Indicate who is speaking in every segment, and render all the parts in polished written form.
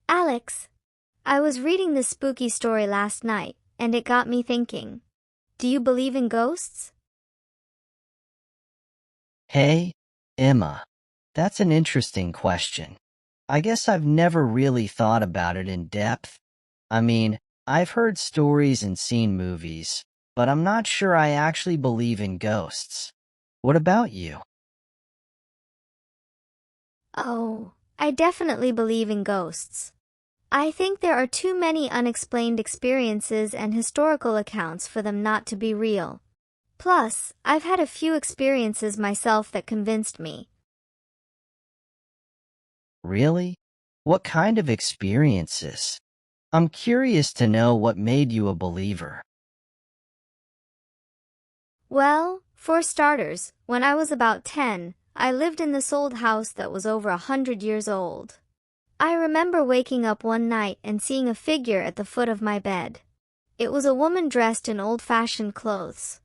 Speaker 1: Alex, I was reading this spooky story last night, and it got me thinking. Do you believe in ghosts?
Speaker 2: Hey, Emma, that's an interesting question. I guess I've never really thought about it in depth. I mean, I've heard stories and seen movies, but I'm not sure I actually believe in ghosts. What about you?
Speaker 1: Oh, I definitely believe in ghosts. I think there are too many unexplained experiences and historical accounts for them not to be real. Plus, I've had a few experiences myself that convinced me.
Speaker 2: Really? What kind of experiences? I'm curious to know what made you a believer.
Speaker 1: Well, for starters, when I was about 10, I lived in this old house that was over 100 years old. I remember waking up one night and seeing a figure at the foot of my bed. It was a woman dressed in old-fashioned clothes.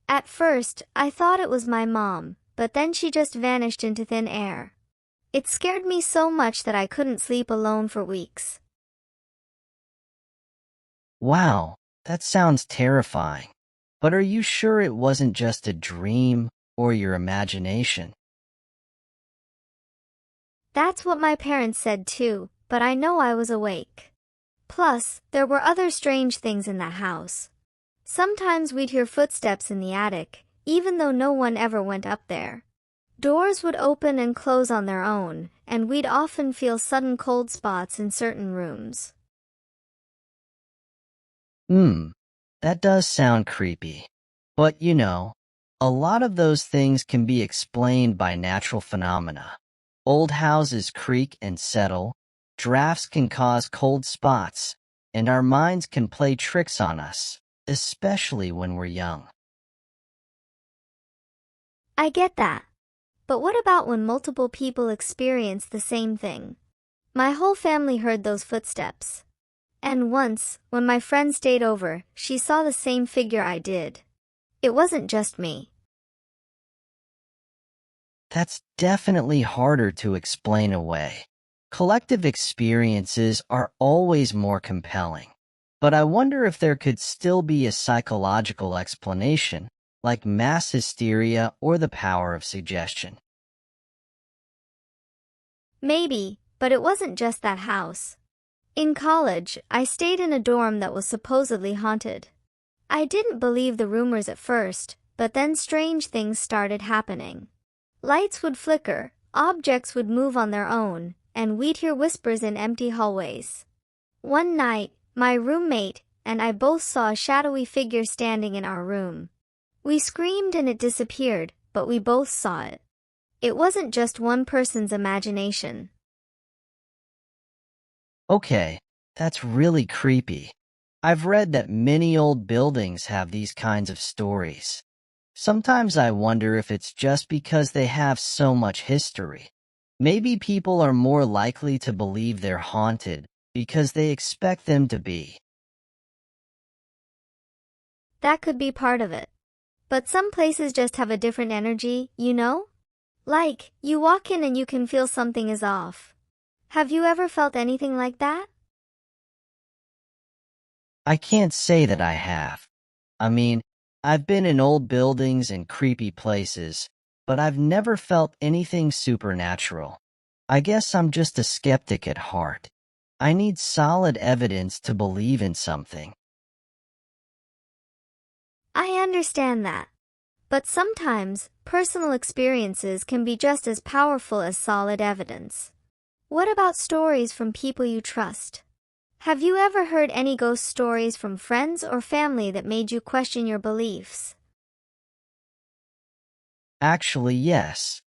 Speaker 1: At first, I thought it was my mom, but then she just vanished into thin air. It scared me so much that I couldn't sleep alone for weeks.
Speaker 2: Wow, that sounds terrifying. But are you sure it wasn't just a dream or your imagination?
Speaker 1: That's what my parents said too, but I know I was awake. Plus, there were other strange things in that house. Sometimes we'd hear footsteps in the attic, even though no one ever went up there. Doors would open and close on their own, and we'd often feel sudden cold spots in certain rooms.
Speaker 2: Hmm, that does sound creepy. But a lot of those things can be explained by natural phenomena. Old houses creak and settle, drafts can cause cold spots, and our minds can play tricks on us, especially when we're young.
Speaker 1: I get that. But what about when multiple people experience the same thing? My whole family heard those footsteps. And once, when my friend stayed over, she saw the same figure I did. It wasn't just me.
Speaker 2: That's definitely harder to explain away. Collective experiences are always more compelling. But I wonder if there could still be a psychological explanation, like mass hysteria or the power of suggestion.
Speaker 1: Maybe, but it wasn't just that house. In college, I stayed in a dorm that was supposedly haunted. I didn't believe the rumors at first, but then strange things started happening. Lights would flicker, objects would move on their own, and we'd hear whispers in empty hallways. One night, my roommate and I both saw a shadowy figure standing in our room. We screamed and it disappeared, but we both saw it. It wasn't just one person's imagination.
Speaker 2: Okay, that's really creepy. I've read that many old buildings have these kinds of stories. Sometimes I wonder if it's just because they have so much history. Maybe people are more likely to believe they're haunted because they expect them to be.
Speaker 1: That could be part of it. But some places just have a different energy, you know? Like, you walk in and you can feel something is off. Have you ever felt anything like that?
Speaker 2: I can't say that I have. I mean, I've been in old buildings and creepy places, but I've never felt anything supernatural. I guess I'm just a skeptic at heart. I need solid evidence to believe in something.
Speaker 1: I understand that. But sometimes, personal experiences can be just as powerful as solid evidence. What about stories from people you trust? Have you ever heard any ghost stories from friends or family that made you question your beliefs?
Speaker 2: Actually, yes.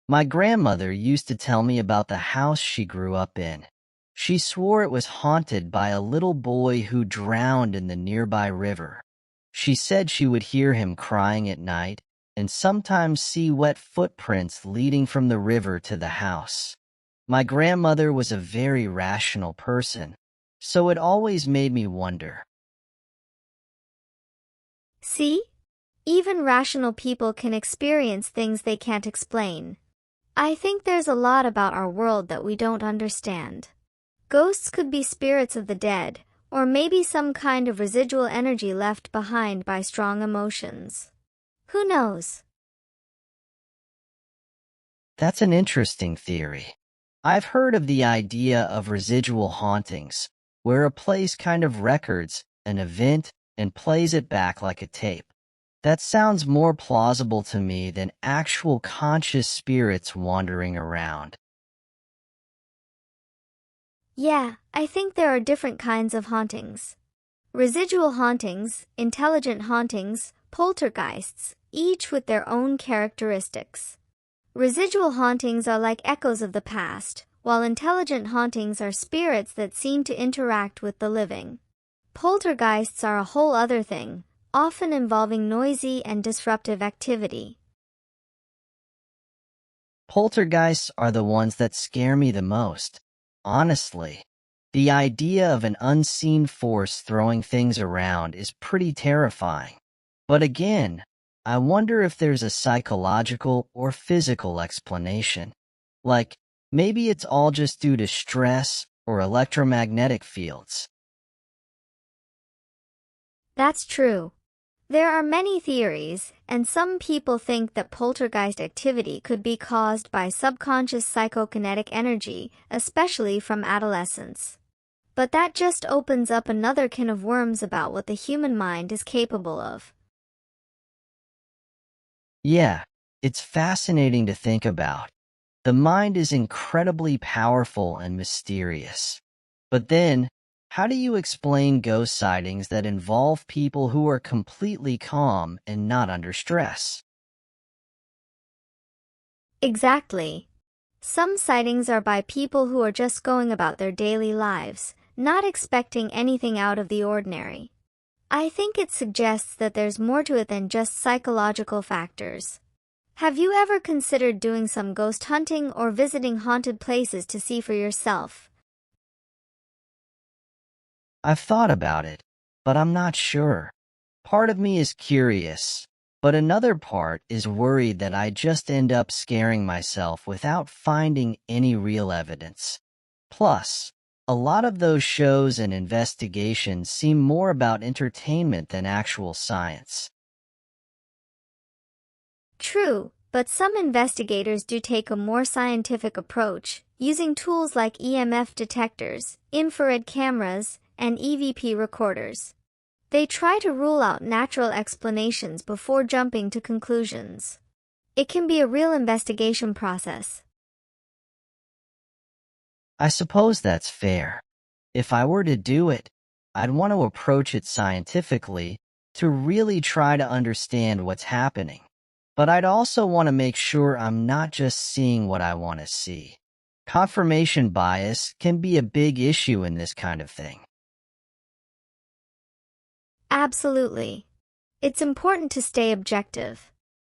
Speaker 2: My grandmother used to tell me about the house she grew up in. She swore it was haunted by a little boy who drowned in the nearby river. She said she would hear him crying at night and sometimes see wet footprints leading from the river to the house. My grandmother was a very rational person, so it always made me wonder.
Speaker 1: See? Even rational people can experience things they can't explain. I think there's a lot about our world that we don't understand. Ghosts could be spirits of the dead, or maybe some kind of residual energy left behind by strong emotions. Who knows?
Speaker 2: That's an interesting theory. I've heard of the idea of residual hauntings, where a place kind of records an event and plays it back like a tape. That sounds more plausible to me than actual conscious spirits wandering around.
Speaker 1: Yeah, I think there are different kinds of hauntings. Residual hauntings, intelligent hauntings, poltergeists, each with their own characteristics. Residual hauntings are like echoes of the past, while intelligent hauntings are spirits that seem to interact with the living. Poltergeists are a whole other thing, often involving noisy and disruptive activity.
Speaker 2: Poltergeists are the ones that scare me the most. Honestly, the idea of an unseen force throwing things around is pretty terrifying. But again, I wonder if there's a psychological or physical explanation. Like, maybe it's all just due to stress or electromagnetic fields.
Speaker 1: That's true. There are many theories, and some people think that poltergeist activity could be caused by subconscious psychokinetic energy, especially from adolescence. But that just opens up another can of worms about what the human mind is capable of.
Speaker 2: Yeah, it's fascinating to think about. The mind is incredibly powerful and mysterious. But then, how do you explain ghost sightings that involve people who are completely calm and not under stress?
Speaker 1: Exactly. Some sightings are by people who are just going about their daily lives, not expecting anything out of the ordinary. I think it suggests that there's more to it than just psychological factors. Have you ever considered doing some ghost hunting or visiting haunted places to see for yourself?
Speaker 2: I've thought about it, but I'm not sure. Part of me is curious, but another part is worried that I just end up scaring myself without finding any real evidence. Plus, a lot of those shows and investigations seem more about entertainment than actual science.
Speaker 1: True, but some investigators do take a more scientific approach, using tools like EMF detectors, infrared cameras, and EVP recorders. They try to rule out natural explanations before jumping to conclusions. It can be a real investigation process.
Speaker 2: I suppose that's fair. If I were to do it, I'd want to approach it scientifically to really try to understand what's happening. But I'd also want to make sure I'm not just seeing what I want to see. Confirmation bias can be a big issue in this kind of thing.
Speaker 1: Absolutely. It's important to stay objective.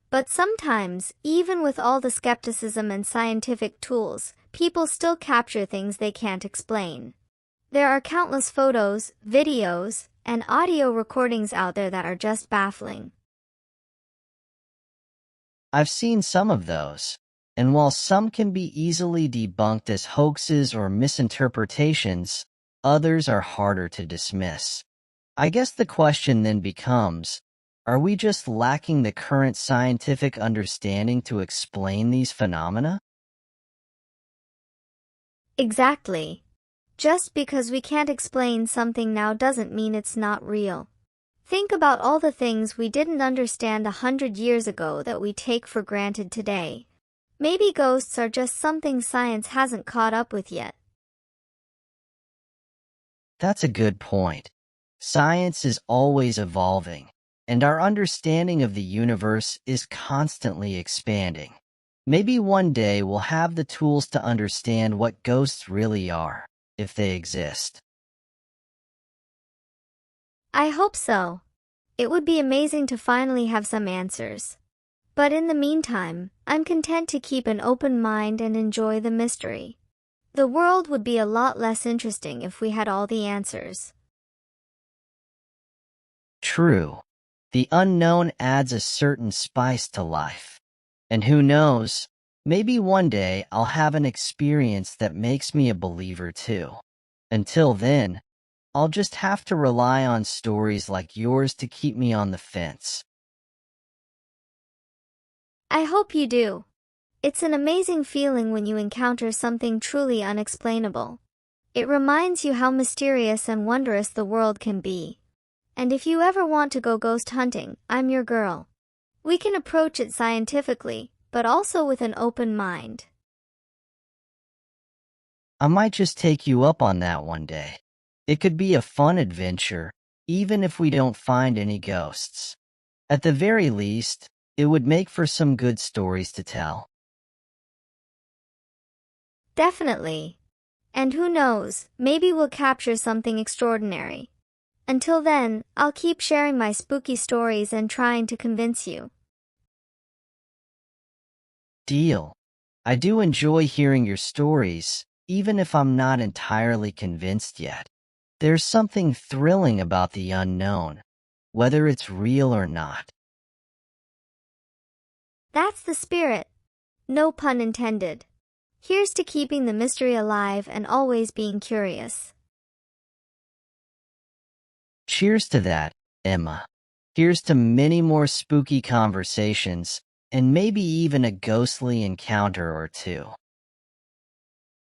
Speaker 1: But sometimes, even with all the skepticism and scientific tools, people still capture things they can't explain. There are countless photos, videos, and audio recordings out there that are just baffling.
Speaker 2: I've seen some of those, and while some can be easily debunked as hoaxes or misinterpretations, others are harder to dismiss. I guess the question then becomes, are we just lacking the current scientific understanding to explain these phenomena?
Speaker 1: Exactly. Just because we can't explain something now doesn't mean it's not real. Think about all the things we didn't understand 100 years ago that we take for granted today. Maybe ghosts are just something science hasn't caught up with yet.
Speaker 2: That's a good point. Science is always evolving, and our understanding of the universe is constantly expanding. Maybe one day we'll have the tools to understand what ghosts really are, if they exist.
Speaker 1: I hope so. It would be amazing to finally have some answers. But in the meantime, I'm content to keep an open mind and enjoy the mystery. The world would be a lot less interesting if we had all the answers.
Speaker 2: True. The unknown adds a certain spice to life. And who knows, maybe one day I'll have an experience that makes me a believer too. Until then, I'll just have to rely on stories like yours to keep me on the fence.
Speaker 1: I hope you do. It's an amazing feeling when you encounter something truly unexplainable. It reminds you how mysterious and wondrous the world can be. And if you ever want to go ghost hunting, I'm your girl. We can approach it scientifically, but also with an open mind.
Speaker 2: I might just take you up on that one day. It could be a fun adventure, even if we don't find any ghosts. At the very least, it would make for some good stories to tell.
Speaker 1: Definitely. And who knows, maybe we'll capture something extraordinary. Until then, I'll keep sharing my spooky stories and trying to convince you.
Speaker 2: Deal. I do enjoy hearing your stories, even if I'm not entirely convinced yet. There's something thrilling about the unknown, whether it's real or not.
Speaker 1: That's the spirit. No pun intended. Here's to keeping the mystery alive and always being curious.
Speaker 2: Cheers to that, Emma. Here's to many more spooky conversations, and maybe even a ghostly encounter or two.